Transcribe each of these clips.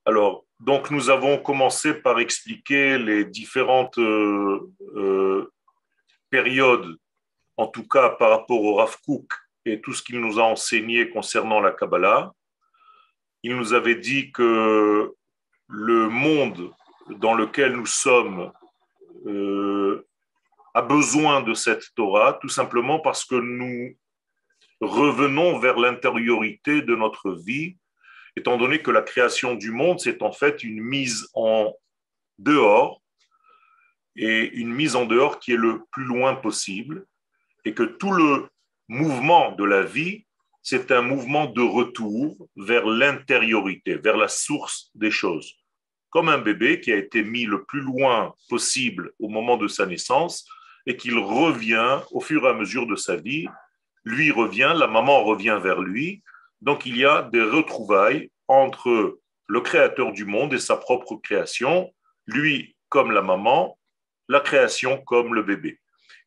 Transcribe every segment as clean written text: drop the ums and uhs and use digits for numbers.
Alors, donc nous avons commencé par expliquer les différentes périodes, en tout cas par rapport au Rav Kook et tout ce qu'il nous a enseigné concernant la Kabbalah. Il nous avait dit que le monde dans lequel nous sommes a besoin de cette Torah, tout simplement parce que nous revenons vers l'intériorité de notre vie, étant donné que la création du monde, c'est en fait une mise en dehors, et une mise en dehors qui est le plus loin possible, et que tout le mouvement de la vie, c'est un mouvement de retour vers l'intériorité, vers la source des choses. Comme un bébé qui a été mis le plus loin possible au moment de sa naissance et qu'il revient au fur et à mesure de sa vie, lui revient, la maman revient vers lui. Donc il y a des retrouvailles entre le créateur du monde et sa propre création, lui comme la maman, la création comme le bébé.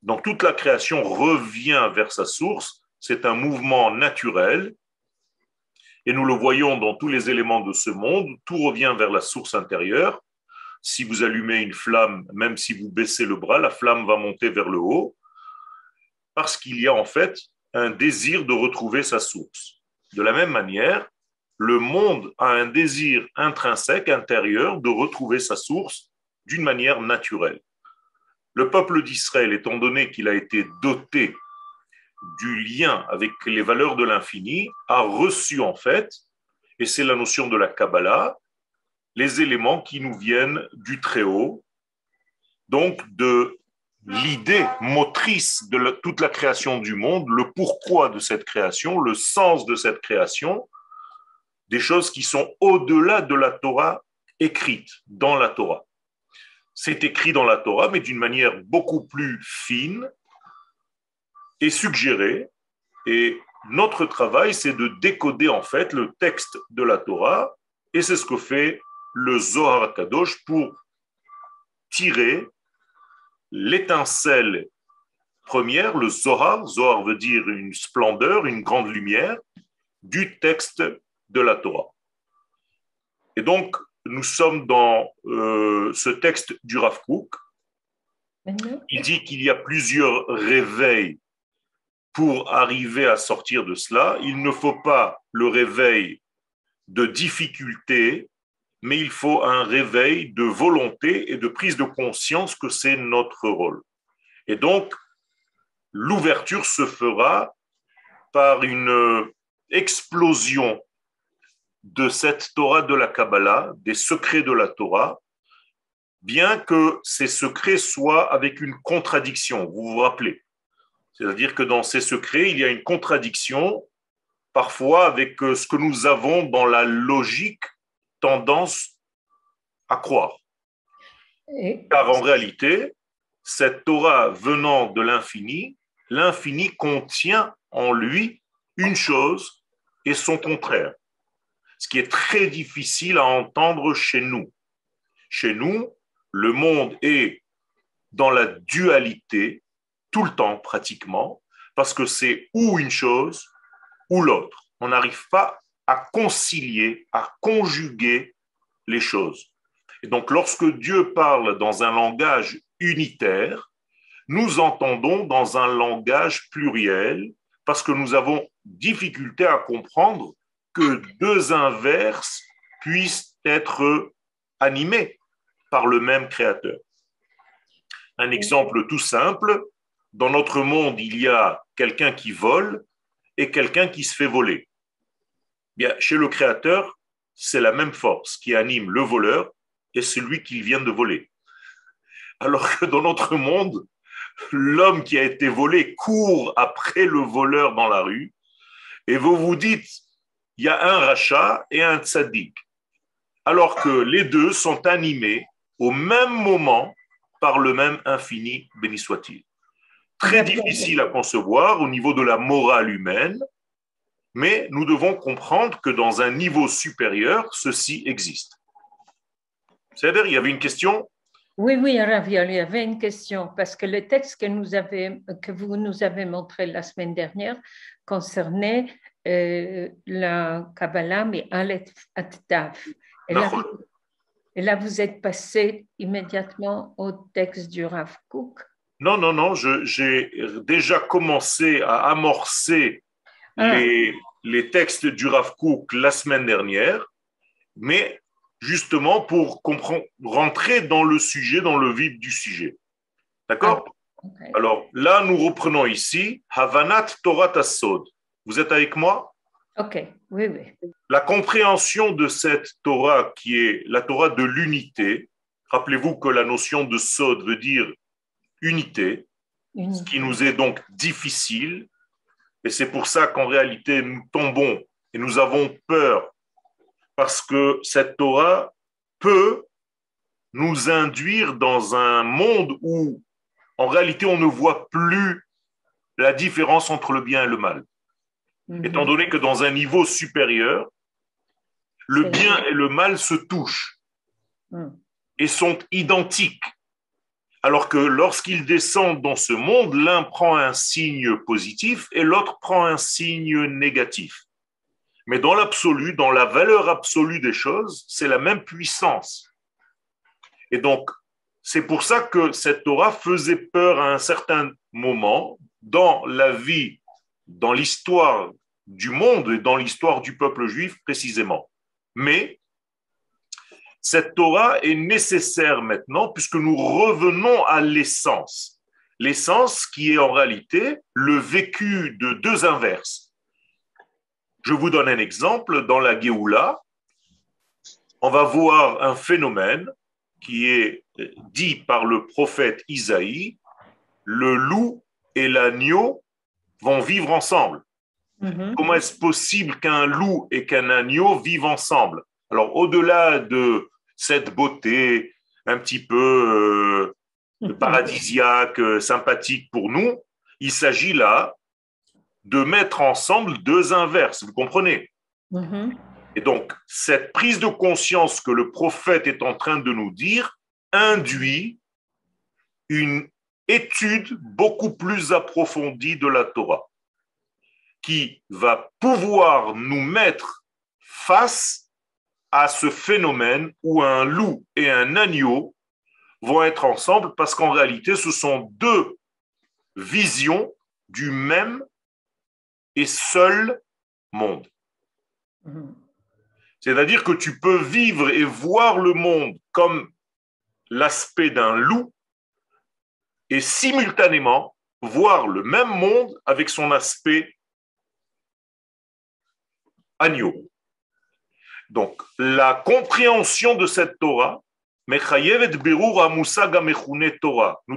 Donc toute la création revient vers sa source, c'est un mouvement naturel, et nous le voyons dans tous les éléments de ce monde, tout revient vers la source intérieure. Si vous allumez une flamme, même si vous baissez le bras, la flamme va monter vers le haut, parce qu'il y a en fait un désir de retrouver sa source. De la même manière, le monde a un désir intrinsèque, intérieur, de retrouver sa source d'une manière naturelle. Le peuple d'Israël, étant donné qu'il a été doté du lien avec les valeurs de l'infini, a reçu en fait, et c'est la notion de la Kabbalah, les éléments qui nous viennent du Très-Haut, donc de l'idée motrice de toute la création du monde, le pourquoi de cette création, le sens de cette création, des choses qui sont au-delà de la Torah écrite dans la Torah. C'est écrit dans la Torah, mais d'une manière beaucoup plus fine et suggérée. Et notre travail, c'est de décoder en fait le texte de la Torah, et c'est ce que fait le Zohar Kadosh pour tirer l'étincelle première, le Zohar. Zohar veut dire une splendeur, une grande lumière du texte de la Torah. Et donc, nous sommes dans ce texte du Rav Kook. Il dit qu'il y a plusieurs réveils pour arriver à sortir de cela. Il ne faut pas le réveil de difficulté, mais il faut un réveil de volonté et de prise de conscience que c'est notre rôle. Et donc, l'ouverture se fera par une explosion de cette Torah de la Kabbalah, des secrets de la Torah, bien que ces secrets soient avec une contradiction, vous vous rappelez. C'est-à-dire que dans ces secrets, il y a une contradiction, parfois avec ce que nous avons dans la logique tendance à croire. Car en réalité, cette Torah venant de l'infini, l'infini contient en lui une chose et son contraire, ce qui est très difficile à entendre chez nous. Chez nous, le monde est dans la dualité tout le temps pratiquement, parce que c'est ou une chose ou l'autre. On n'arrive pas à concilier, à conjuguer les choses. Et donc, lorsque Dieu parle dans un langage unitaire, nous entendons dans un langage pluriel, parce que nous avons difficulté à comprendre que deux inverses puissent être animés par le même créateur. Un exemple tout simple, dans notre monde, il y a quelqu'un qui vole et quelqu'un qui se fait voler. Bien, chez le créateur, c'est la même force qui anime le voleur et celui qui vient de voler. Alors que dans notre monde, l'homme qui a été volé court après le voleur dans la rue et vous vous dites, il y a un rachat et un tzaddik. Alors que les deux sont animés au même moment par le même infini, béni soit-il. Très difficile à concevoir au niveau de la morale humaine, mais nous devons comprendre que dans un niveau supérieur, ceci existe. C'est-à-dire, il y avait une question? Oui, oui, Raviol, il y avait une question, parce que le texte que vous nous avez montré la semaine dernière concernait la Kabbalah, mais Aleph At Tav. Et là, et là, vous êtes passé immédiatement au texte du Rav Kook. Non, non, non, j'ai déjà commencé à amorcer les textes du Rav Kook la semaine dernière, mais justement pour rentrer dans le sujet, dans le vif du sujet. D'accord? Okay. Alors là, nous reprenons ici Havanat Torah Sod. Vous êtes avec moi? Ok, oui, oui. La compréhension de cette Torah qui est la Torah de l'unité. Rappelez-vous que la notion de Sod veut dire unité, ce qui nous est donc difficile. Et c'est pour ça qu'en réalité, nous tombons et nous avons peur parce que cette Torah peut nous induire dans un monde où, en réalité, on ne voit plus la différence entre le bien et le mal. Étant donné que dans un niveau supérieur, le bien et le mal se touchent et sont identiques. Alors que lorsqu'ils descendent dans ce monde, l'un prend un signe positif et l'autre prend un signe négatif. Mais dans l'absolu, dans la valeur absolue des choses, c'est la même puissance. Et donc, c'est pour ça que cette Torah faisait peur à un certain moment dans la vie, dans l'histoire du monde et dans l'histoire du peuple juif précisément. Mais cette Torah est nécessaire maintenant puisque nous revenons à l'essence. L'essence qui est en réalité le vécu de deux inverses. Je vous donne un exemple. Dans la Géoula, on va voir un phénomène qui est dit par le prophète Isaïe, le loup et l'agneau vont vivre ensemble. Comment est-ce possible qu'un loup et qu'un agneau vivent ensemble? Alors, au-delà de cette beauté un petit peu paradisiaque, sympathique pour nous, il s'agit là de mettre ensemble deux inverses, vous comprenez? Et donc, cette prise de conscience que le prophète est en train de nous dire induit une étude beaucoup plus approfondie de la Torah, qui va pouvoir nous mettre face à ce phénomène où un loup et un agneau vont être ensemble parce qu'en réalité, ce sont deux visions du même et seul monde. C'est-à-dire que tu peux vivre et voir le monde comme l'aspect d'un loup et simultanément voir le même monde avec son aspect agneau. Donc, la compréhension de cette Torah, nous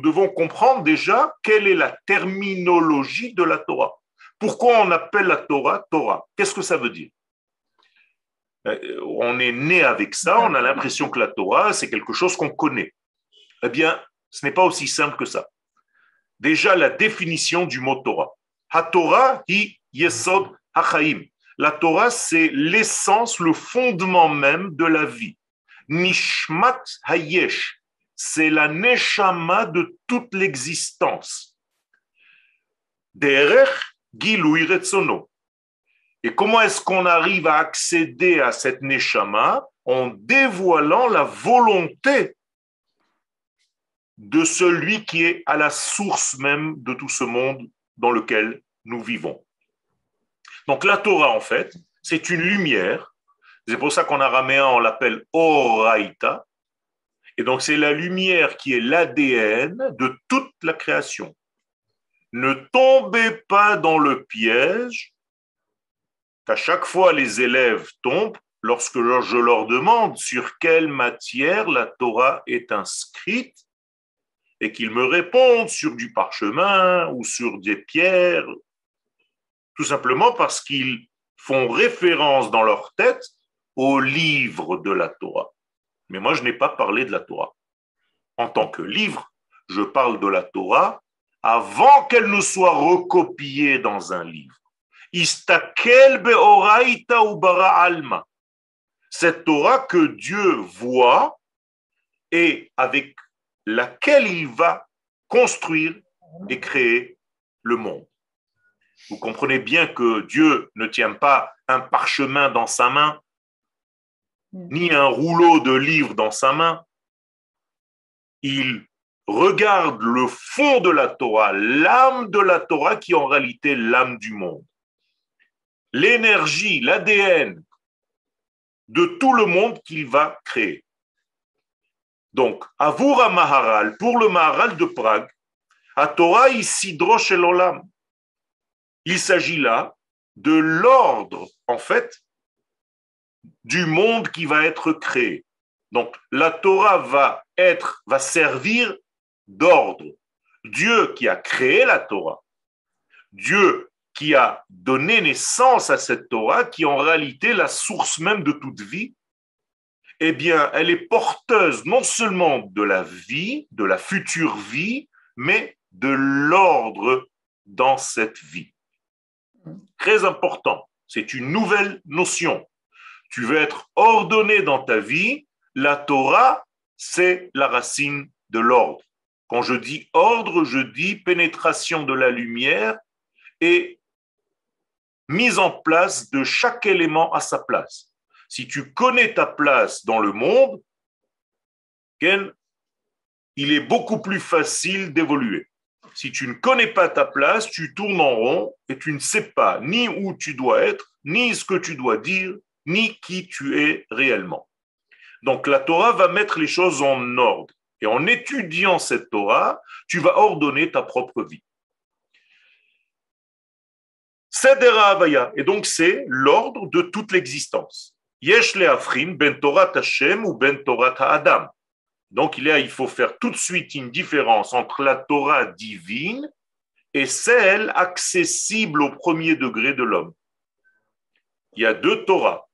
devons comprendre déjà quelle est la terminologie de la Torah. Pourquoi on appelle la Torah Torah? Qu'est-ce que ça veut dire? On est né avec ça, on a l'impression que la Torah, c'est quelque chose qu'on connaît. Eh bien, ce n'est pas aussi simple que ça. Déjà, la définition du mot Torah. Ha-Torah hi yesod ha-chaim. La Torah, c'est l'essence, le fondement même de la vie. Nishmat hayesh, c'est la neshama de toute l'existence. Derech gilui retsono. Et comment est-ce qu'on arrive à accéder à cette neshama? En dévoilant la volonté de celui qui est à la source même de tout ce monde dans lequel nous vivons. Donc la Torah, en fait, c'est une lumière. C'est pour ça qu'en araméen, on l'appelle Oraïta. Et donc c'est la lumière qui est l'ADN de toute la création. Ne tombez pas dans le piège qu'à chaque fois les élèves tombent lorsque je leur demande sur quelle matière la Torah est inscrite et qu'ils me répondent sur du parchemin ou sur des pierres, tout simplement parce qu'ils font référence dans leur tête au livre de la Torah. Mais moi, je n'ai pas parlé de la Torah. En tant que livre, je parle de la Torah avant qu'elle ne soit recopiée dans un livre. Istakel be'oraita ou bara alma. Cette Torah que Dieu voit et avec laquelle il va construire et créer le monde. Vous comprenez bien que Dieu ne tient pas un parchemin dans sa main ni un rouleau de livres dans sa main. Il regarde le fond de la Torah, l'âme de la Torah qui est en réalité l'âme du monde. L'énergie, l'ADN de tout le monde qu'il va créer. Donc, Avura Maharal, pour le Maharal de Prague, à Torah Isidro Shel Olam. Il s'agit là de l'ordre, en fait, du monde qui va être créé. Donc, la Torah va servir d'ordre. Dieu qui a créé la Torah, Dieu qui a donné naissance à cette Torah, qui est en réalité la source même de toute vie, eh bien, elle est porteuse non seulement de la vie, de la future vie, mais de l'ordre dans cette vie. Très important, c'est une nouvelle notion. Tu veux être ordonné dans ta vie, la Torah, c'est la racine de l'ordre. Quand je dis ordre, je dis pénétration de la lumière et mise en place de chaque élément à sa place. Si tu connais ta place dans le monde, Ken, il est beaucoup plus facile d'évoluer. Si tu ne connais pas ta place, tu tournes en rond et tu ne sais pas ni où tu dois être, ni ce que tu dois dire, ni qui tu es réellement. Donc la Torah va mettre les choses en ordre. Et en étudiant cette Torah, tu vas ordonner ta propre vie. Sedera Havaya, et donc c'est l'ordre de toute l'existence. Yesh le'afrin ben Torat Hashem ou ben Torat Ha'adam. Donc il faut faire tout de suite une différence entre la Torah divine et celle accessible au premier degré de l'homme. Il y a deux Torahs,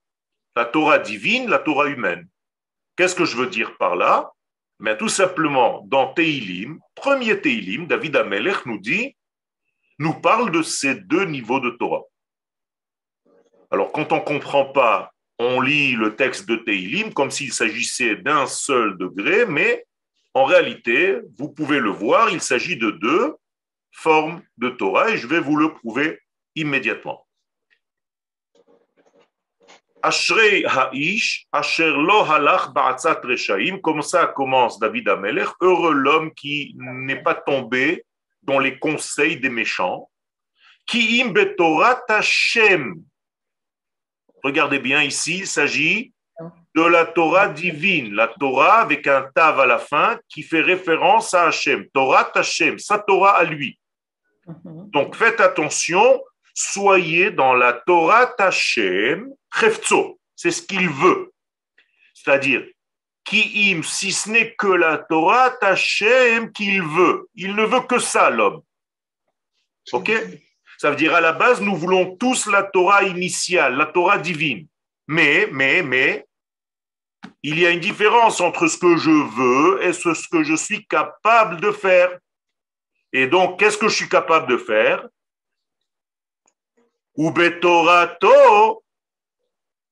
la Torah divine, la Torah humaine. Qu'est-ce que je veux dire par là? Mais tout simplement, dans Teilim, premier Teilim, David Amelech nous parle de ces deux niveaux de Torah. Alors, quand on ne comprend pas, on lit le texte de Teilim comme s'il s'agissait d'un seul degré, mais en réalité, vous pouvez le voir, il s'agit de deux formes de Torah et je vais vous le prouver immédiatement. Ashrei ha'ish asher lo halach ba'atzat reshaim, comme ça commence David Amelech, heureux l'homme qui n'est pas tombé dans les conseils des méchants, ki im betorat Hashem. Regardez bien ici, il s'agit de la Torah divine, la Torah avec un tav à la fin qui fait référence à Hashem, Torah Hashem, sa Torah à lui. Donc faites attention, soyez dans la Torah Hashem, chefzo, c'est ce qu'il veut. C'est-à-dire, ki im, si ce n'est que la Torah Hashem qu'il veut. Il ne veut que ça, l'homme. Ok? Ça veut dire, à la base, nous voulons tous la Torah initiale, la Torah divine. Mais, il y a une différence entre ce que je veux et ce que je suis capable de faire. Et donc, qu'est-ce que je suis capable de faire? Ubetorato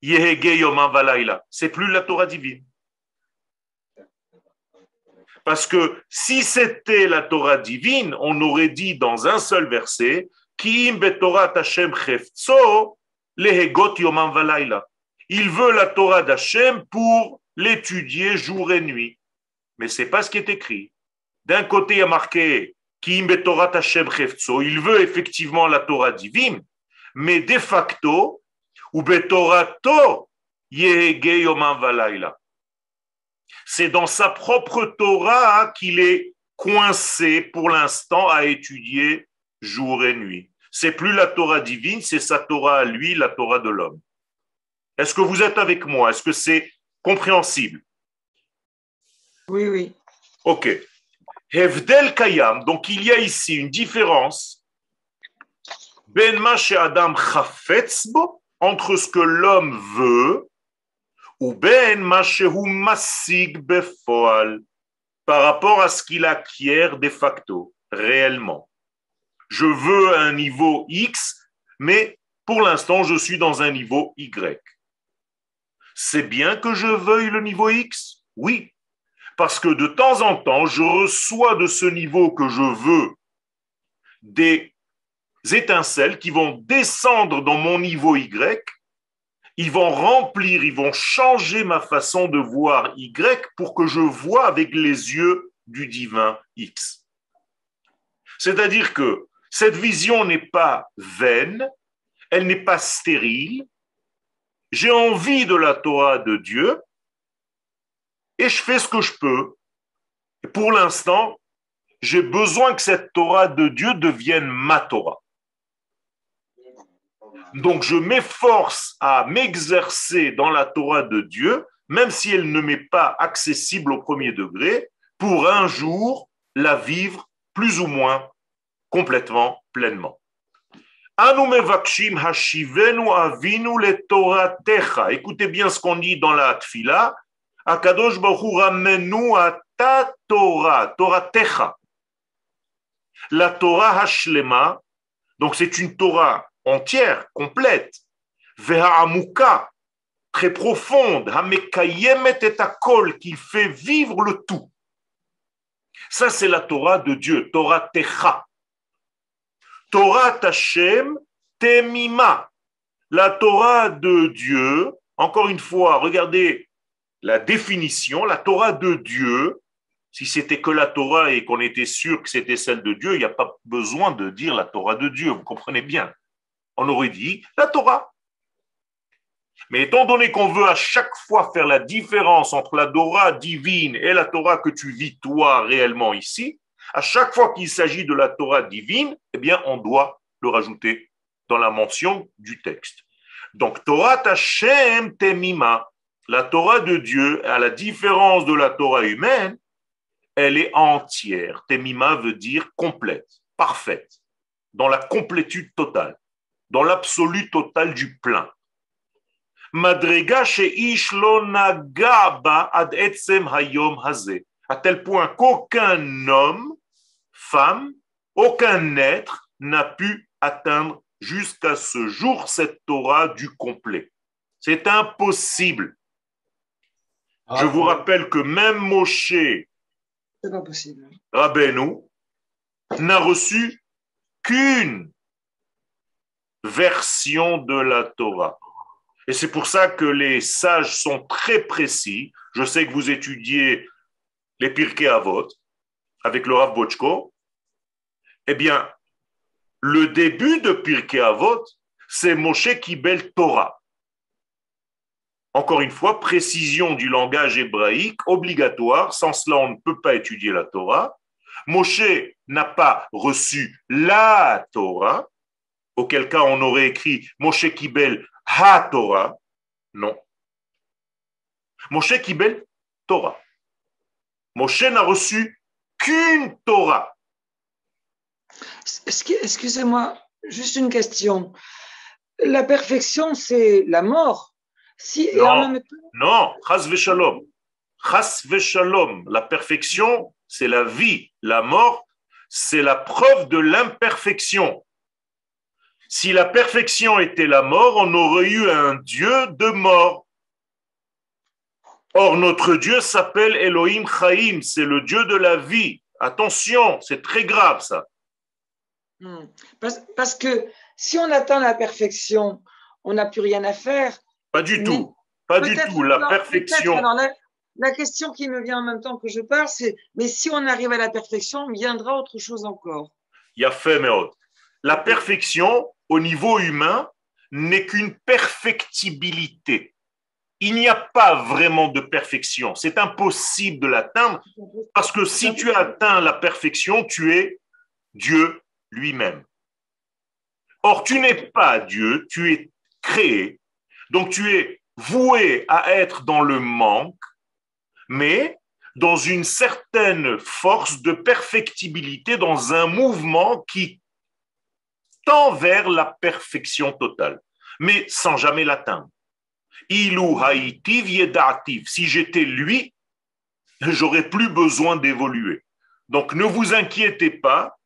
yehege yomam valayla. C'est plus la Torah divine. Parce que si c'était la Torah divine, on aurait dit dans un seul verset, Ki betorat Hashem chefzo lehegot yomam valayla. Il veut la Torah d'Hashem pour l'étudier jour et nuit. Mais ce n'est pas ce qui est écrit. D'un côté, il y a marqué Ki betorat Hashem chefzo. Il veut effectivement la Torah divine, mais de facto, ou betorato yehege yomam valayla. C'est dans sa propre Torah qu'il est coincé pour l'instant à étudier jour et nuit. C'est plus la Torah divine, c'est sa Torah à lui, la Torah de l'homme. Est-ce que vous êtes avec moi? Est-ce que c'est compréhensible? Oui, oui. Ok. Hevdel kayam, donc il y a ici une différence ben ma she'adam chafetz bo, entre ce que l'homme veut ou ben ma she'hu masig befoal, par rapport à ce qu'il acquiert de facto, réellement. Je veux un niveau X, mais pour l'instant, je suis dans un niveau Y. C'est bien que je veuille le niveau X? Oui, parce que de temps en temps, je reçois de ce niveau que je veux des étincelles qui vont descendre dans mon niveau Y Ils vont remplir, ils vont changer ma façon de voir Y pour que je vois avec les yeux du divin X. C'est-à-dire que cette vision n'est pas vaine, elle n'est pas stérile. J'ai envie de la Torah de Dieu et je fais ce que je peux. Et pour l'instant, j'ai besoin que cette Torah de Dieu devienne ma Torah. Donc je m'efforce à m'exercer dans la Torah de Dieu, même si elle ne m'est pas accessible au premier degré, pour un jour la vivre plus ou moins complètement, pleinement. Écoutez bien ce qu'on dit dans la Tfila. Akadosh Baruch Hu ramenu à ta Torah, Torah Techa. La Torah Hashlema, donc c'est une Torah entière, complète, Ve'ha'amuka, très profonde, Ha'mekayemet et akol, qui fait vivre le tout. Ça, c'est la Torah de Dieu, Torah Techa. Torah Hashem Temima, la Torah de Dieu, encore une fois, regardez la définition, la Torah de Dieu, si c'était que la Torah et qu'on était sûr que c'était celle de Dieu, il n'y a pas besoin de dire la Torah de Dieu, vous comprenez bien. On aurait dit la Torah. Mais étant donné qu'on veut à chaque fois faire la différence entre la Torah divine et la Torah que tu vis toi réellement ici, à chaque fois qu'il s'agit de la Torah divine, eh bien, on doit le rajouter dans la mention du texte. Donc, Torah Hashem Temima, la Torah de Dieu, à la différence de la Torah humaine, elle est entière. Temima veut dire complète, parfaite, dans la complétude totale, dans l'absolu total du plein. Madrega sheish lo naga ba ad etzem hayom hazeh, à tel point qu'aucun homme, femme, aucun être n'a pu atteindre jusqu'à ce jour cette Torah du complet. C'est impossible. Je vous rappelle que même Moshe Rabbeinu n'a reçu qu'une version de la Torah. Et c'est pour ça que les sages sont très précis. Je sais que vous étudiez les Pirkei Avot avec le Rav Bochko. Eh bien, le début de Pirkei Avot, c'est Moshe Kibel Torah. Encore une fois, précision du langage hébraïque obligatoire. Sans cela, on ne peut pas étudier la Torah. Moshe n'a pas reçu la Torah, auquel cas on aurait écrit Moshe Kibel Ha-Torah. Non. Moshe Kibel Torah. Moshe n'a reçu qu'une Torah. Excusez-moi, juste une question. La perfection, c'est la mort. Si, non, en même temps... non, chas v'shalom. Chas v'shalom. La perfection, c'est la vie. La mort, c'est la preuve de l'imperfection. Si la perfection était la mort, on aurait eu un Dieu de mort. Or, notre Dieu s'appelle Elohim Chaim, c'est le Dieu de la vie. Attention, c'est très grave ça. Parce que si on atteint la perfection, on n'a plus rien à faire. Pas du tout. Pas du tout. La perfection. Alors, la question qui me vient en même temps que je parle, c'est mais si on arrive à la perfection, viendra autre chose encore. Yafé Meod. La perfection, au niveau humain, n'est qu'une perfectibilité. Il n'y a pas vraiment de perfection. C'est impossible de l'atteindre parce que si tu atteins la perfection, tu es Dieu lui-même. Or, tu n'es pas Dieu, tu es créé. Donc, tu es voué à être dans le manque, mais dans une certaine force de perfectibilité, dans un mouvement qui tend vers la perfection totale, mais sans jamais l'atteindre. Ilou haïtiv yedativ. Si j'étais lui, j'aurais plus besoin d'évoluer. Donc ne vous inquiétez pas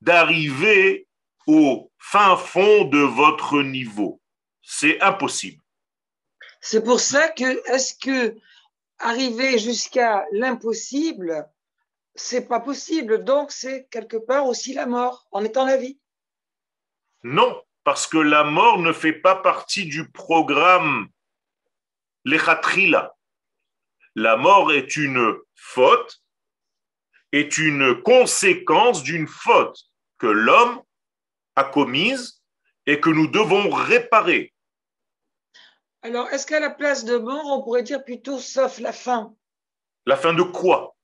d'arriver au fin fond de votre niveau. C'est impossible. C'est pour ça que, est-ce que arriver jusqu'à l'impossible, c'est pas possible. Donc c'est quelque part aussi la mort en étant la vie. Non, parce que la mort ne fait pas partie du programme Lechatrila. La mort est une faute, est une conséquence d'une faute que l'homme a commise et que nous devons réparer. Alors, est-ce qu'à la place de mort, on pourrait dire plutôt sauf la fin? La fin de quoi?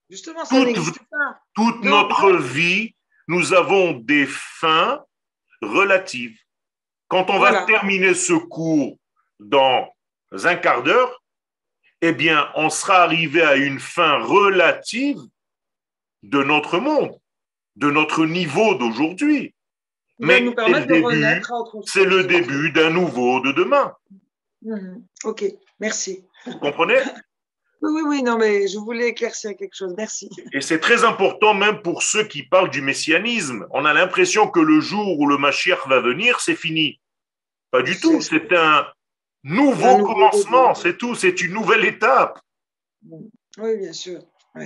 Justement, ça n'existe pas. Toute notre vie, nous avons des fins relatives. Quand on va terminer ce cours dans un quart d'heure, eh bien, on sera arrivé à une fin relative de notre monde, de notre niveau d'aujourd'hui. Mais c'est le début d'un nouveau de demain. Ok, merci. Vous comprenez? Oui, non, mais je voulais éclaircir quelque chose. Merci. Et c'est très important même pour ceux qui parlent du messianisme. On a l'impression que le jour où le Mashiach va venir, c'est fini. Pas du tout, c'est un nouveau commencement, c'est tout, c'est une nouvelle étape. Oui, bien sûr. Oui.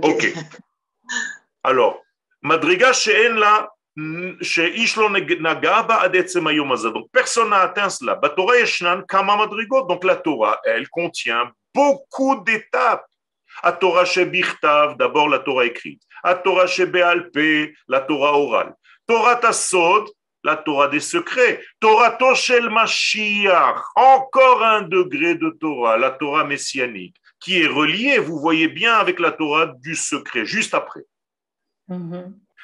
Ok. Alors, Madriga she'en la she'ish lo naga ba ad etzem hayom hazeh. Donc, personne n'a atteint cela. Batorah yeshnan kama madrigot. Donc, la Torah, elle contient beaucoup d'étapes. A Torah shebichtav, d'abord la Torah écrite. A Torah shebe'alpe, la Torah orale. Torah tasod, la Torah des secrets. Torah toshel Mashiach, encore un degré de Torah, la Torah messianique, qui est reliée, vous voyez bien, avec la Torah du secret, juste après.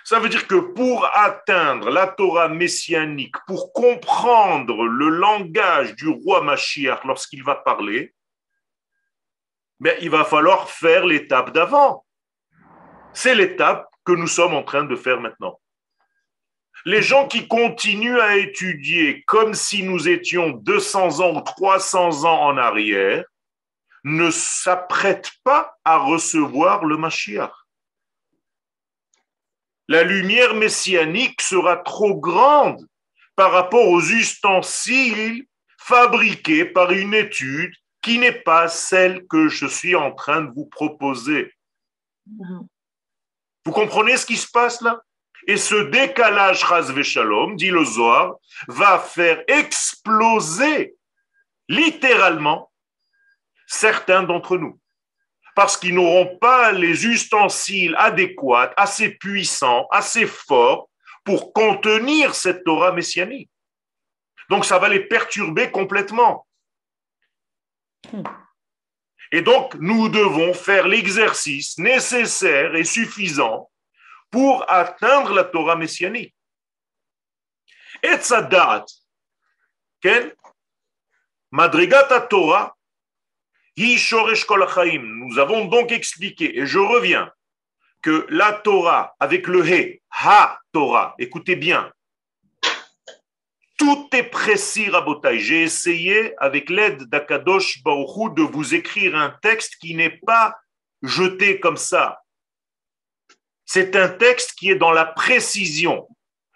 Ça veut dire que pour atteindre la Torah messianique, pour comprendre le langage du roi Mashiach lorsqu'il va parler, ben, il va falloir faire l'étape d'avant. C'est l'étape que nous sommes en train de faire maintenant. Les gens qui continuent à étudier comme si nous étions 200 ans ou 300 ans en arrière ne s'apprêtent pas à recevoir le Mashiach. La lumière messianique sera trop grande par rapport aux ustensiles fabriqués par une étude qui n'est pas celle que je suis en train de vous proposer. Vous comprenez ce qui se passe là? Et ce décalage, Chas Veshalom, dit le Zohar, va faire exploser littéralement certains d'entre nous. Parce qu'ils n'auront pas les ustensiles adéquats, assez puissants, assez forts pour contenir cette Torah messianique. Donc ça va les perturber complètement. Et donc nous devons faire l'exercice nécessaire et suffisant pour atteindre la Torah messianique. Et Tzadat, Madrigat Torah, nous avons donc expliqué, et je reviens, que la Torah, avec le He, Ha-Torah, écoutez bien, tout est précis, Rabotai. J'ai essayé, avec l'aide d'Akadosh Baruch Hu, de vous écrire un texte qui n'est pas jeté comme ça. C'est un texte qui est dans la précision.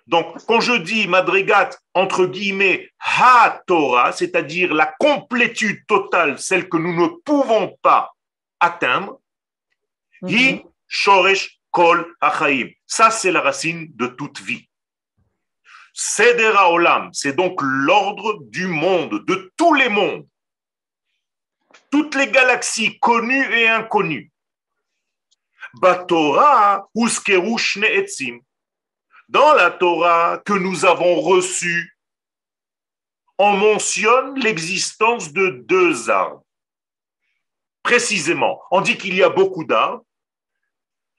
Donc, quand je dis Madrigat, entre guillemets, Ha-Torah, c'est-à-dire la complétude totale, celle que nous ne pouvons pas atteindre, Hi Shoresh Kol Achaim. Ça, c'est la racine de toute vie. Seder HaOlam, c'est donc l'ordre du monde, de tous les mondes. Toutes les galaxies connues et inconnues. Batorah Uskeru Shne Etzim. Dans la Torah que nous avons reçue, on mentionne l'existence de 2 arbres. Précisément, on dit qu'il y a beaucoup d'arbres,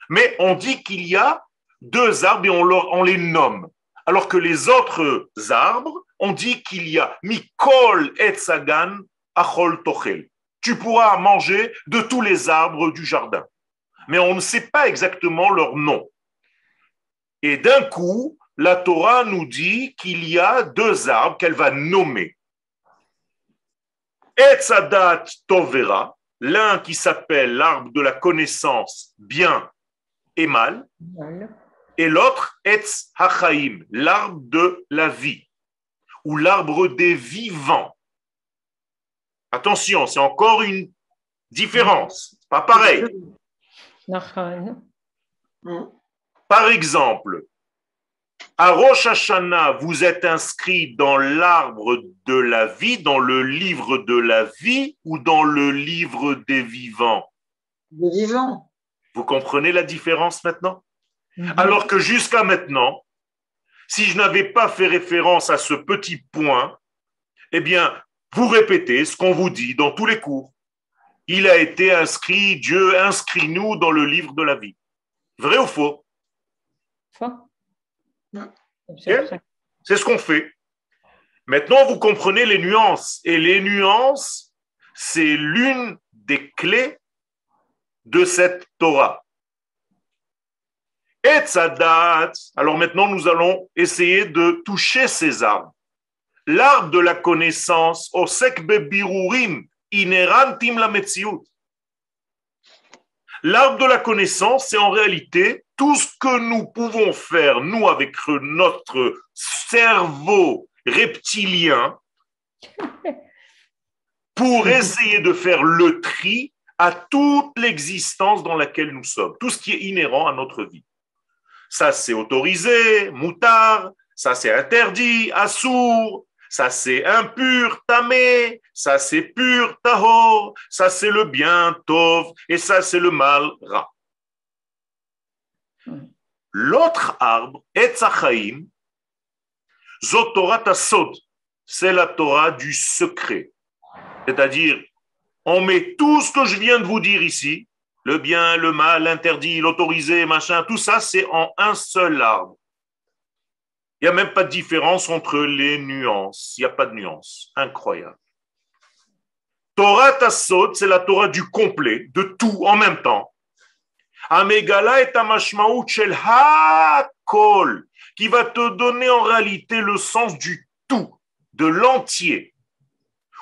mais on dit qu'il y a 2 arbres et on les nomme. Alors que les autres arbres, on dit qu'il y a Mikol Etzagan Achol Tochel. Tu pourras manger de tous les arbres du jardin. Mais on ne sait pas exactement leur nom. Et d'un coup, la Torah nous dit qu'il y a 2 arbres qu'elle va nommer. Etzadat Tovera, l'un qui s'appelle l'arbre de la connaissance bien et mal, et l'autre Etz Hachaim, l'arbre de la vie, ou l'arbre des vivants. Attention, c'est encore une différence, pas pareil. Par exemple, À Rosh Hashanah, vous êtes inscrit dans l'arbre de la vie, dans le livre de la vie ou dans le livre des vivants? Le vivant. Vous comprenez la différence maintenant? Alors que jusqu'à maintenant, si je n'avais pas fait référence à ce petit point, eh bien, vous répétez ce qu'on vous dit dans tous les cours. Il a été inscrit, Dieu inscrit-nous dans le livre de la vie. Vrai ou faux? Faux. C'est ce qu'on fait. Maintenant, vous comprenez les nuances. Et les nuances, c'est l'une des clés de cette Torah. Et Tzadat, alors maintenant, nous allons essayer de toucher ces arbres. L'arbre de la connaissance, Osek bebirurim, inerantim la metziut. L'arbre de la connaissance, c'est en réalité tout ce que nous pouvons faire, nous, avec notre cerveau reptilien, pour essayer de faire le tri à toute l'existence dans laquelle nous sommes, tout ce qui est inhérent à notre vie. Ça, c'est autorisé, moutard, ça, c'est interdit, assour, ça, c'est impur, tamé, ça, c'est pur, tahor, ça, c'est le bien, tov, et ça, c'est le mal, ra. L'autre arbre, Etz Chaim, Zot Torah Tasod, c'est la Torah du secret. C'est-à-dire, on met tout ce que je viens de vous dire ici, le bien, le mal, l'interdit, l'autorisé, machin, tout ça, c'est en un seul arbre. Il n'y a même pas de différence entre les nuances. Il n'y a pas de nuance. Incroyable. Torah Tasod, c'est la Torah du complet, de tout en même temps. Amegala et Amashmaout shel hakol, qui va te donner en réalité le sens du tout, de l'entier.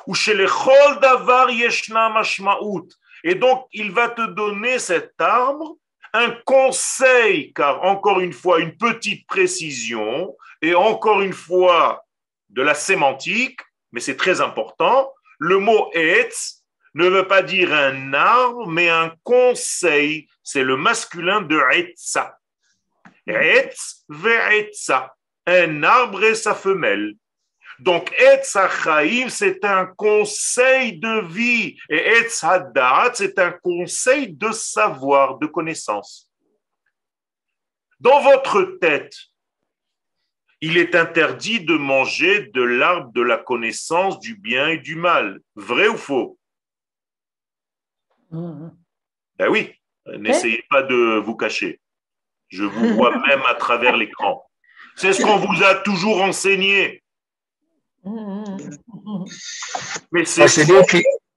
Ou chez les chol davar yeshna mashmaout. Et donc, il va te donner cet arbre un conseil, car encore une fois, une petite précision, et encore une fois, de la sémantique, mais c'est très important. Le mot etz ne veut pas dire un arbre, mais un conseil. C'est le masculin de etza. Etz ve'etza. Un arbre et sa femelle. Donc, Etz HaChaim, c'est un conseil de vie. Et Etz HaDaat, c'est un conseil de savoir, de connaissance. Dans votre tête, il est interdit de manger de l'arbre de la connaissance du bien et du mal. Vrai ou faux? Ben oui, n'essayez pas de vous cacher. Je vous vois même à travers l'écran. C'est ce qu'on vous a toujours enseigné. Mais c'est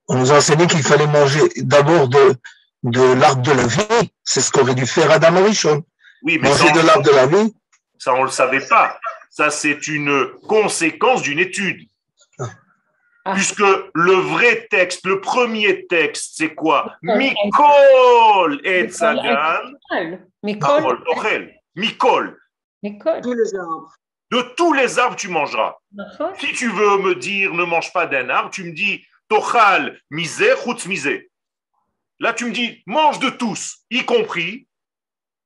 on nous a enseigné qu'il fallait manger d'abord de l'arbre de la vie. C'est ce qu'aurait dû faire Adam Arishon. Oui, mais manger de l'arbre de la vie. Ça, on ne le savait pas. Ça, c'est une conséquence d'une étude. Puisque le vrai texte, le premier texte, c'est quoi? Mikol et Tzagan. Mikol Tochel. Mikol. Tous les arbres. De tous les arbres, tu mangeras. Si tu veux me dire ne mange pas d'un arbre, tu me dis Tochal misé, chutz misé. Là, tu me dis mange de tous, y compris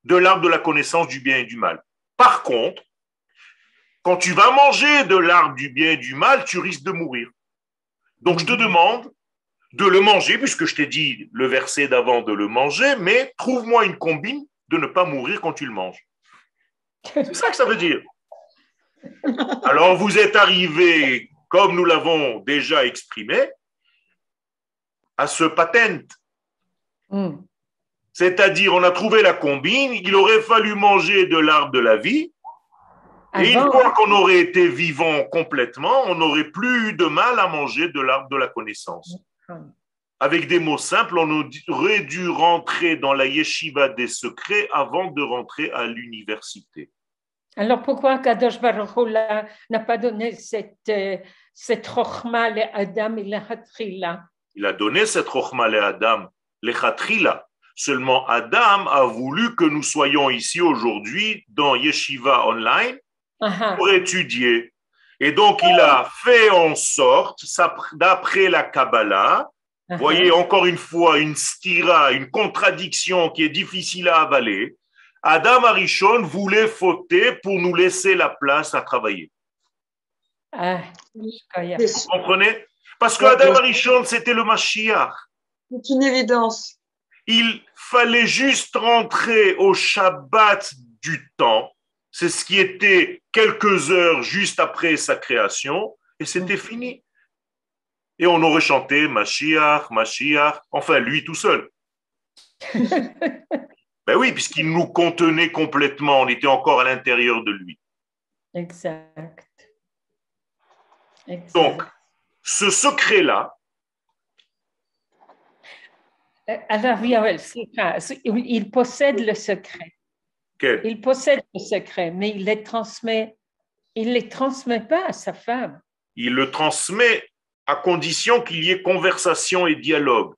de l'arbre de la connaissance du bien et du mal. Par contre, quand tu vas manger de l'arbre du bien et du mal, tu risques de mourir. Donc, je te demande de le manger, puisque je t'ai dit le verset d'avant de le manger, mais trouve-moi une combine de ne pas mourir quand tu le manges. C'est ça que ça veut dire. Alors, vous êtes arrivé, comme nous l'avons déjà exprimé, à ce patent. C'est-à-dire, on a trouvé la combine, il aurait fallu manger de l'arbre de la vie, et une fois qu'on aurait été vivant complètement, on n'aurait plus eu de mal à manger de l'arbre de la connaissance. Avec des mots simples, on aurait dû rentrer dans la yeshiva des secrets avant de rentrer à l'université. Alors pourquoi Kadosh Baruch Hu n'a pas donné cette chokhma à Adam et à Hatrila? Il a donné cette chokhma à Adam, les Hatrila. Seulement Adam a voulu que nous soyons ici aujourd'hui dans Yeshiva Online pour étudier. Et donc il a fait en sorte, d'après la Kabbalah, voyez encore une fois une stira, une contradiction qui est difficile à avaler. Adam Arishon voulait fauter pour nous laisser la place à travailler. Ah, Vous comprenez? Parce que Adam Arishon, c'était le Mashiach. C'est une évidence. Il fallait juste rentrer au Shabbat du temps. C'est ce qui était quelques heures juste après sa création, et c'était fini. Et on aurait chanté Mashiach, Mashiach, enfin lui tout seul. Ben oui, puisqu'il nous contenait complètement, on était encore à l'intérieur de lui. Exact. Donc, ce secret-là, alors, il possède le secret. quel? Il possède le secret, mais il les transmet pas à sa femme. Il le transmet à condition qu'il y ait conversation et dialogue.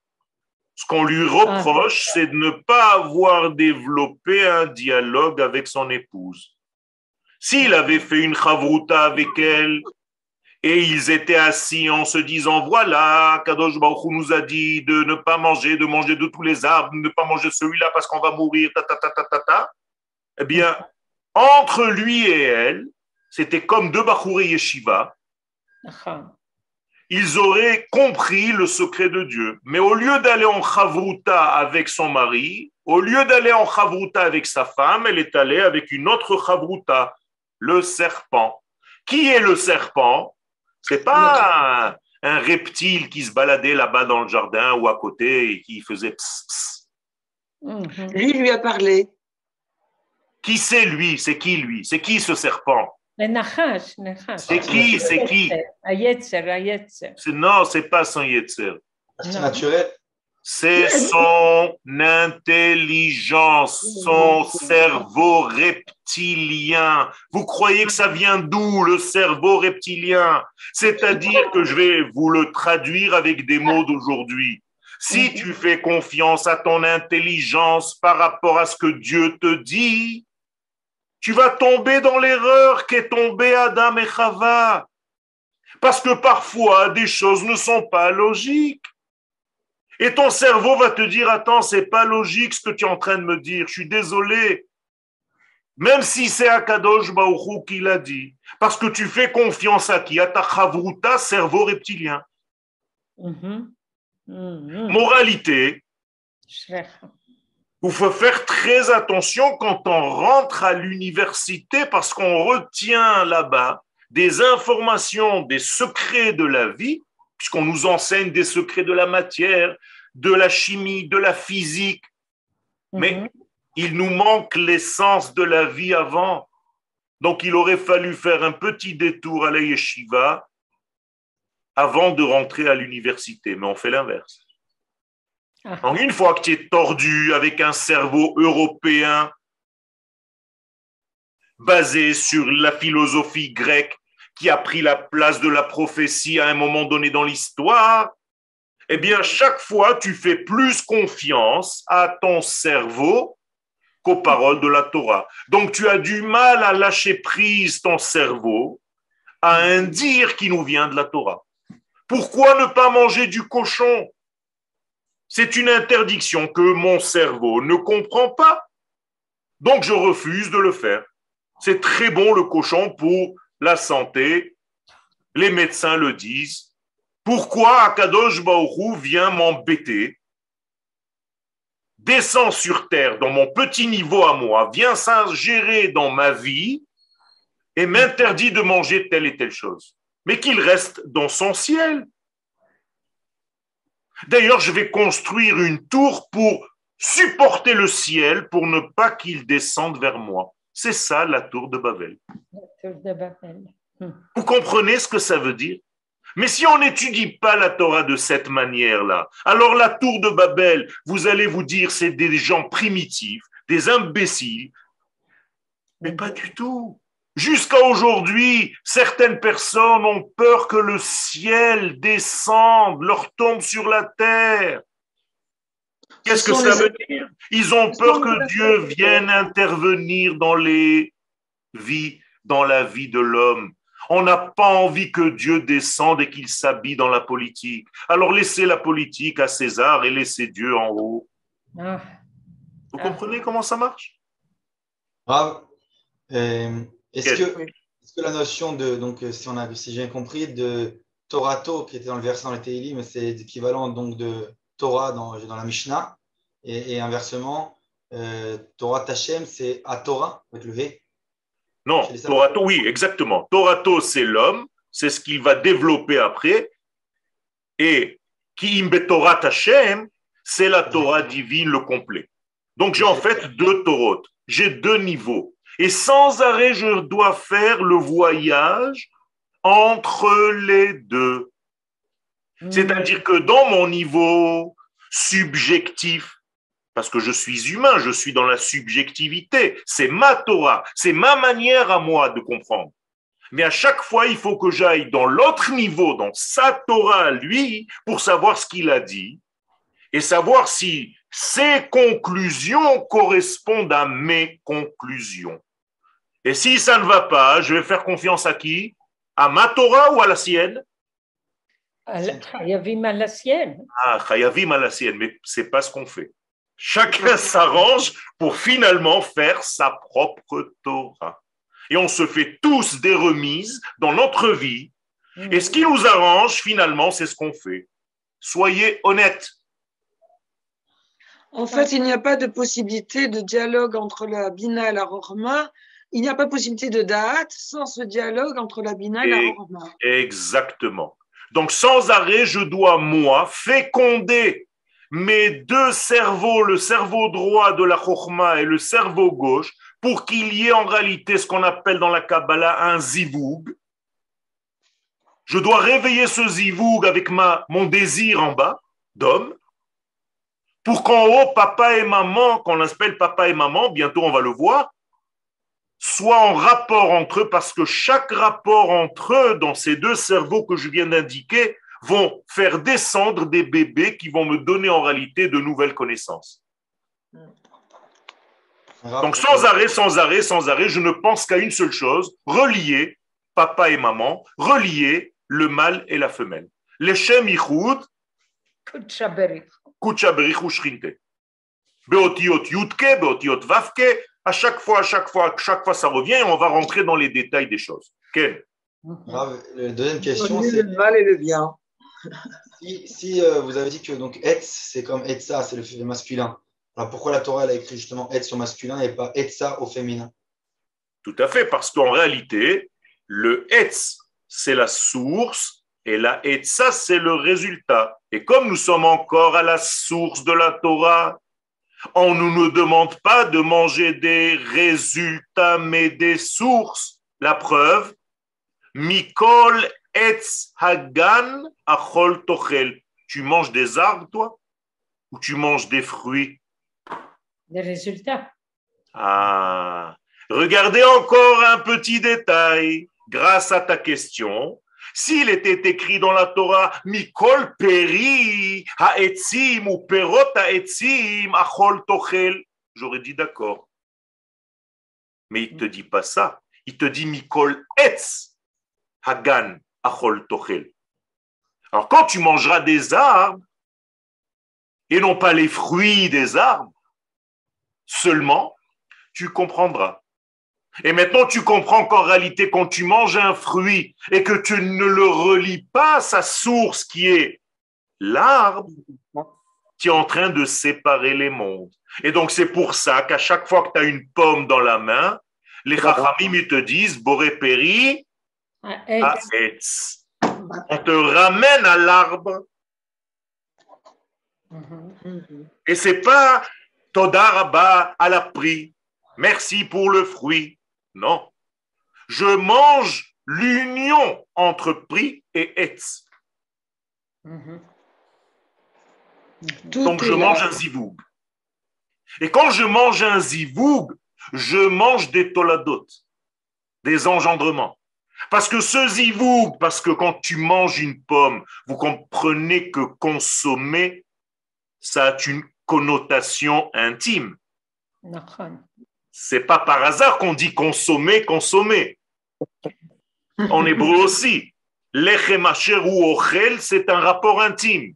Ce qu'on lui reproche, c'est de ne pas avoir développé un dialogue avec son épouse. S'il avait fait une chavruta avec elle, et ils étaient assis en se disant, voilà, Kadosh Baruch Hu nous a dit de ne pas manger, de manger de tous les arbres, de ne pas manger celui-là parce qu'on va mourir, eh bien, entre lui et elle, c'était comme deux Bachourei Yeshiva, ils auraient compris le secret de Dieu. Mais au lieu d'aller en chavruta avec son mari, au lieu d'aller en chavruta avec sa femme, elle est allée avec une autre chavruta, le serpent. Qui est le serpent? C'est pas un reptile qui se baladait là-bas dans le jardin ou à côté et qui faisait pss, pss. Lui a parlé. Qui c'est lui? C'est qui lui? C'est qui ce serpent? Le Nachash. C'est qui? C'est qui? Ayetzer. Non, c'est pas son Yetzer. C'est naturel. C'est son intelligence, son cerveau reptilien. Vous croyez que ça vient d'où, le cerveau reptilien? C'est-à-dire que je vais vous le traduire avec des mots d'aujourd'hui. Si tu fais confiance à ton intelligence par rapport à ce que Dieu te dit, tu vas tomber dans l'erreur qu'est tombé Adam et Chava. Parce que parfois, des choses ne sont pas logiques. Et ton cerveau va te dire, attends, c'est pas logique ce que tu es en train de me dire, je suis désolé. Même si c'est Akadosh Baruch Hu qui l'a dit. Parce que tu fais confiance à qui? À ta chavruta, cerveau reptilien. Moralité, il faut faire très attention quand on rentre à l'université parce qu'on retient là-bas des informations, des secrets de la vie, puisqu'on nous enseigne des secrets de la matière, de la chimie, de la physique. Mais il nous manque l'essence de la vie avant. Donc, il aurait fallu faire un petit détour à la yeshiva avant de rentrer à l'université. Mais on fait l'inverse. Donc, une fois que tu es tordu avec un cerveau européen basé sur la philosophie grecque qui a pris la place de la prophétie à un moment donné dans l'histoire, eh bien, chaque fois, tu fais plus confiance à ton cerveau qu'aux paroles de la Torah. Donc, tu as du mal à lâcher prise ton cerveau à un dire qui nous vient de la Torah. Pourquoi ne pas manger du cochon? C'est une interdiction que mon cerveau ne comprend pas. Donc, je refuse de le faire. C'est très bon le cochon pour la santé. Les médecins le disent. Pourquoi Akadosh Baruch Hu vient m'embêter, descend sur terre dans mon petit niveau à moi, vient s'ingérer dans ma vie et m'interdit de manger telle et telle chose, mais qu'il reste dans son ciel. D'ailleurs, je vais construire une tour pour supporter le ciel pour ne pas qu'il descende vers moi. C'est ça la tour de Babel. Vous comprenez ce que ça veut dire? Mais si on n'étudie pas la Torah de cette manière-là, alors la tour de Babel, vous allez vous dire c'est des gens primitifs, des imbéciles. Mais pas du tout. Jusqu'à aujourd'hui, certaines personnes ont peur que le ciel descende, leur tombe sur la terre. Qu'est-ce que ça veut dire? Ils ont peur que Dieu vienne intervenir dans les vies, dans la vie de l'homme. On n'a pas envie que Dieu descende et qu'il s'habille dans la politique. Alors laissez la politique à César et laissez Dieu en haut. Vous comprenez comment ça marche? Rav, est-ce que, Quel? est-ce que la notion de, donc, si j'ai bien compris, de Torato, qui était dans le verset dans les Tehillim, c'est équivalent donc de Torah dans la Mishnah, et inversement, Torah Tachem, c'est à Torah, avec le V, chez Non, les sages. Torato, oui, exactement. Torato, c'est l'homme, c'est ce qu'il va développer après. Et Ki im betorat Hashem, c'est la Torah divine, le complet. Donc j'ai en fait deux Torot, j'ai deux niveaux. Et sans arrêt, je dois faire le voyage entre les deux. C'est-à-dire que dans mon niveau subjectif, parce que je suis humain, je suis dans la subjectivité, c'est ma Torah, c'est ma manière à moi de comprendre. Mais à chaque fois, il faut que j'aille dans l'autre niveau, dans sa Torah, lui, pour savoir ce qu'il a dit et savoir si ses conclusions correspondent à mes conclusions. Et si ça ne va pas, je vais faire confiance à qui? À ma Torah ou à la sienne? Chayavim à la sienne. Ah, Chayavim à la sienne, mais c'est pas ce qu'on fait. Chacun s'arrange pour finalement faire sa propre Torah. Et on se fait tous des remises dans notre vie. Et ce qui nous arrange, finalement, c'est ce qu'on fait. Soyez honnêtes. En fait, il n'y a pas de possibilité de dialogue entre la Bina et la Rochma. Il n'y a pas de possibilité de Da'at sans ce dialogue entre la Bina et la Rochma. Exactement. Donc, sans arrêt, je dois, moi, féconder mes deux cerveaux, le cerveau droit de la Chokhma et le cerveau gauche, pour qu'il y ait en réalité ce qu'on appelle dans la Kabbalah un zivoug. Je dois réveiller ce zivoug avec mon désir en bas, d'homme, pour qu'en haut, papa et maman, qu'on appelle papa et maman, bientôt on va le voir, soient en rapport entre eux, parce que chaque rapport entre eux, dans ces deux cerveaux que je viens d'indiquer, vont faire descendre des bébés qui vont me donner en réalité de nouvelles connaissances. Donc sans arrêt, sans arrêt, sans arrêt, je ne pense qu'à une seule chose, relier papa et maman, relier le mâle et la femelle. Leshem yichud, kutcha berich ushrinte. Beotiot yutke, beotiot vavke, à chaque fois, ça revient et on va rentrer dans les détails des choses. Ken? La deuxième question, c'est le mal et le bien. si vous avez dit que donc Etz, c'est comme Etza, c'est le masculin. Alors pourquoi la Torah elle a écrit justement Etz au masculin et pas Etza au féminin? Tout à fait, parce qu'en réalité, le Etz, c'est la source et la Etza, c'est le résultat. Et comme nous sommes encore à la source de la Torah, on ne nous demande pas de manger des résultats, mais des sources. La preuve, Mikol Etz Hagan Achol Tochel. Tu manges des arbres, toi? Ou tu manges des fruits? Des résultats. Ah, regardez encore un petit détail. Grâce à ta question, s'il était écrit dans la Torah, Mikol Peri Haetzim ou Perot Haetzim Achol Tochel, j'aurais dit d'accord. Mais il ne te dit pas ça. Il te dit Mikol Etz Hagan Achol Tochel. Alors quand tu mangeras des arbres, et non pas les fruits des arbres, seulement, tu comprendras. Et maintenant, tu comprends qu'en réalité, quand tu manges un fruit et que tu ne le relis pas à sa source qui est l'arbre, tu es en train de séparer les mondes. Et donc, c'est pour ça qu'à chaque fois que tu as une pomme dans la main, les Chachamim ils te disent Boré Péri, Haetz. On te ramène à l'arbre. Et c'est pas Toda Rabba à la prix. Merci pour le fruit. Non. Je mange l'union entre prix et etz. Donc je mange un zivoug. Et quand je mange un zivoug, je mange des toladot, des engendrements. Parce que ce zivoug, parce que quand tu manges une pomme, vous comprenez que consommer, ça a une connotation intime. C'est pas par hasard qu'on dit consommer, consommer. En hébreu aussi. Lechem asher ou ochel, c'est un rapport intime.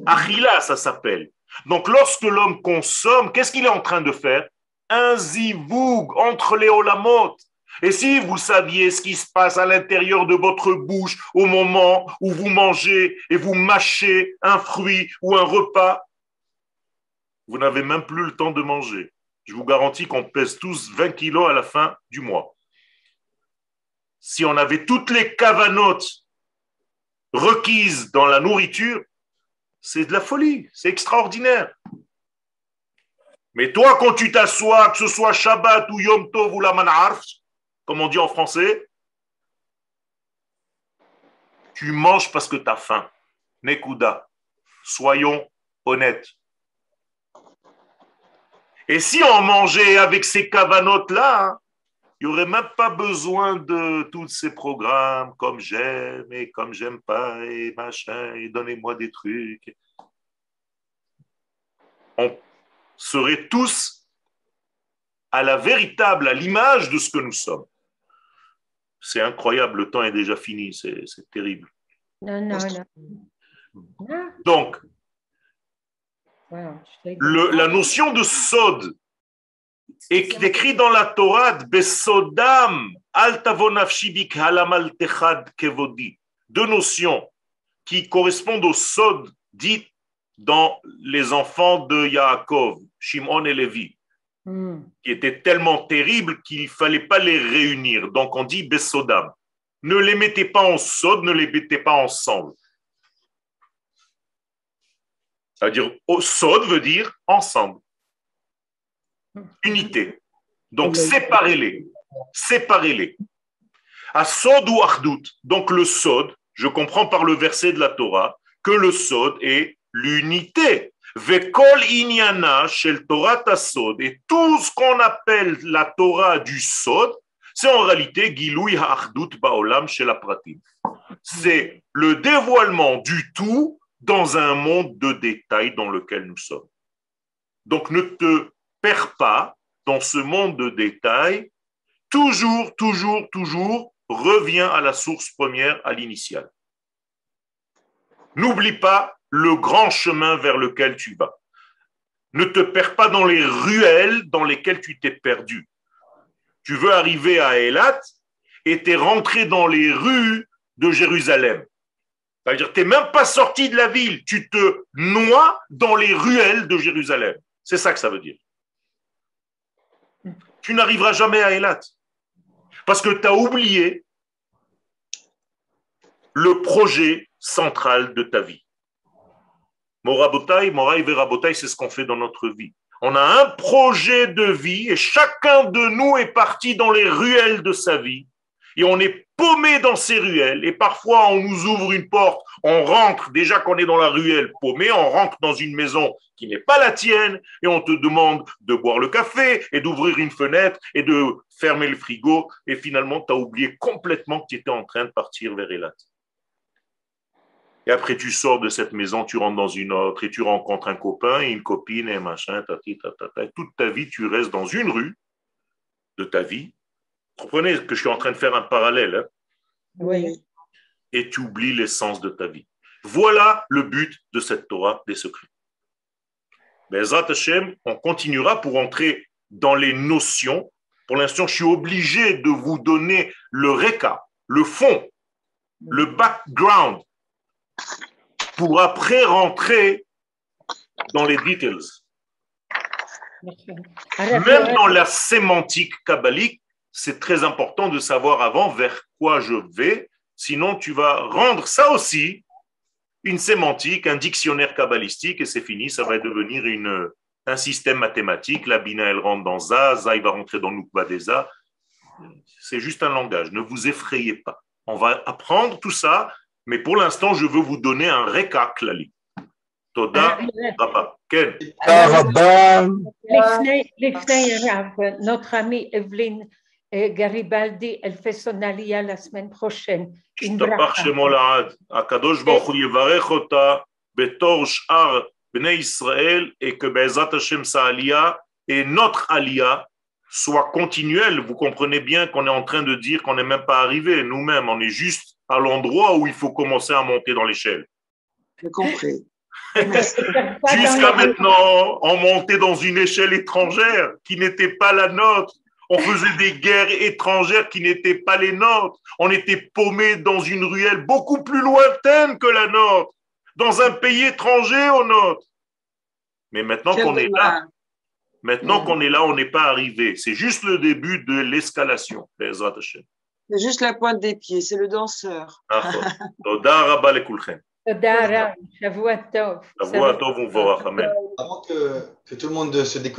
Achila, ça s'appelle. Donc lorsque l'homme consomme, qu'est-ce qu'il est en train de faire? un zivoug entre les olamot. Et si vous saviez ce qui se passe à l'intérieur de votre bouche au moment où vous mangez et vous mâchez un fruit ou un repas, vous n'avez même plus le temps de manger. Je vous garantis qu'on pèse tous 20 kilos à la fin du mois. Si on avait toutes les cavanotes requises dans la nourriture, c'est de la folie, c'est extraordinaire. Mais toi, quand tu t'assois, que ce soit Shabbat ou Yom Tov ou la Man'arf, comme on dit en français, tu manges parce que tu as faim. Nekuda. Soyons honnêtes. Et si on mangeait avec ces cavanotes-là, il n'y aurait même pas besoin de tous ces programmes comme j'aime et comme j'aime pas et machin et donnez-moi des trucs. On serait tous à la véritable, à l'image de ce que nous sommes. C'est incroyable, le temps est déjà fini, c'est terrible. Non. Donc, la notion de sod est écrite dans la Torah, Besodam, al tavo nafshi bik halam al techad kevodi. Deux notions qui correspondent au sod dit dans les enfants de Yaakov, Shimon et Lévi, qui étaient tellement terribles qu'il ne fallait pas les réunir. Donc on dit Besodam. Ne les mettez pas en sod, ne les mettez pas ensemble. C'est-à-dire, sod veut dire ensemble. Unité. Donc séparez-les. Séparez-les. À sod ou achdout. Donc le sod, je comprends par le verset de la Torah que le sod est l'unité. Vekol inyana shel Torah tasod. Et tout ce qu'on appelle la Torah du sod, c'est en réalité Giloui ha'achdut ba'olam shel apratim. C'est le dévoilement du tout dans un monde de détails dans lequel nous sommes. Donc ne te perds pas dans ce monde de détails. Toujours, reviens à la source première, à l'initiale. N'oublie pas le grand chemin vers lequel tu vas. Ne te perds pas dans les ruelles dans lesquelles tu t'es perdu. Tu veux arriver à Eilat et tu es rentré dans les rues de Jérusalem. C'est-à-dire que tu n'es même pas sorti de la ville. Tu te noies dans les ruelles de Jérusalem. C'est ça que ça veut dire. Tu n'arriveras jamais à Eilat. Parce que tu as oublié le projet central de ta vie. Morabotai, Moraï Verabotai, c'est ce qu'on fait dans notre vie. On a un projet de vie et chacun de nous est parti dans les ruelles de sa vie. Et on est paumé dans ces ruelles. Et parfois, on nous ouvre une porte, on rentre, déjà qu'on est dans la ruelle paumé, on rentre dans une maison qui n'est pas la tienne et on te demande de boire le café et d'ouvrir une fenêtre et de fermer le frigo. Et finalement, tu as oublié complètement que tu étais en train de partir vers Eilat. Et après, tu sors de cette maison, tu rentres dans une autre et tu rencontres un copain et une copine et machin, toute ta vie, tu restes dans une rue de ta vie. Comprenez que je suis en train de faire un parallèle. Hein? Oui. Et tu oublies l'essence de ta vie. Voilà le but de cette Torah des secrets. Be'ezrat Hashem, on continuera pour entrer dans les notions. Pour l'instant, je suis obligé de vous donner le réca, le fond, le background, pour après rentrer dans les details. Même dans la sémantique kabbalique, c'est très important de savoir avant vers quoi je vais, sinon tu vas rendre ça aussi une sémantique, un dictionnaire kabbalistique et c'est fini, ça va devenir un système mathématique. La Bina, elle rentre dans Za, Za, il va rentrer dans Nukba des Za. C'est juste un langage, ne vous effrayez pas. On va apprendre tout ça, mais pour l'instant, je veux vous donner un réca klali. Toda, Rabba. Ken. Notre amie Evelyne Garibaldi, elle fait son aliyah la semaine prochaine. השתבח שמו לעד. הקדוש ברוך הוא יברך אותה בתור שאר בני ישראל et que בעזרת השם sa aliyah et notre aliyah soit continuelle. Vous comprenez bien qu'on est en train de dire qu'on n'est même pas arrivé nous-mêmes, on est juste à l'endroit où il faut commencer à monter dans l'échelle. J'ai compris. Jusqu'à maintenant, on montait dans une échelle étrangère qui n'était pas la nôtre. On faisait des guerres étrangères qui n'étaient pas les nôtres. On était paumés dans une ruelle beaucoup plus lointaine que la nôtre, dans un pays étranger au nôtre. Mais maintenant qu'on est là, on n'est pas arrivé. C'est juste le début de l'escalation. C'est juste la pointe des pieds, c'est le danseur. תודה רבה לכולכם. תודה רב, שבוע טוב. שבוע טוב ומבורך, אמן. Avant que tout le monde se déconnecte,